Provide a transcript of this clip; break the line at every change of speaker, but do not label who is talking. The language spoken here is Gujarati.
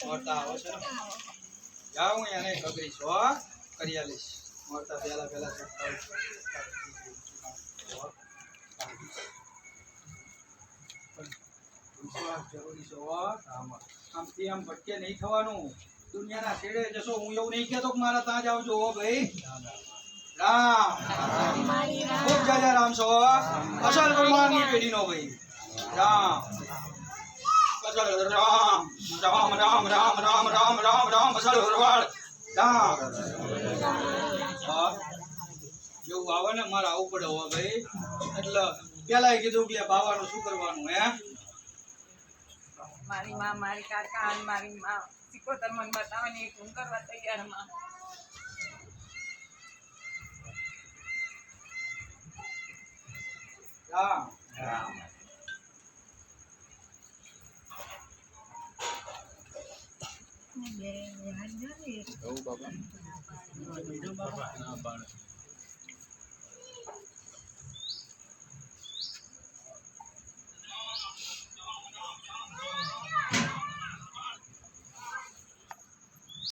મોરતા આવો છે ને જાઉં એને કગરીશ હો કરી આલીશ મોરતા પહેલા ચડતા જરૂરી છે આમથી આમ ભટકે નહીં થવાનું દુનિયાના છેડે જશો હું એવું નહીં કહેતો કે મારા ત્યાં જ આવજો હો ભાઈ રામ ખૂબ જાજા રામ છો અસલ ભગવાનની પેઢીનો ભાઈ રામ અસલ રામ રામ રામ રામ રામ રામ રામ રામ અસલ ભગવાન રામ એવું આવે ને મારે આવું પડે હો ભાઈ એટલે પેલા કીધું કે બાવાનું શું કરવાનું હે
મારી માં મારી કાકા અને મારી માં સિકોતર મને બતાવવાની હું કરવા તૈયાર માં
રામ રામ
બાબા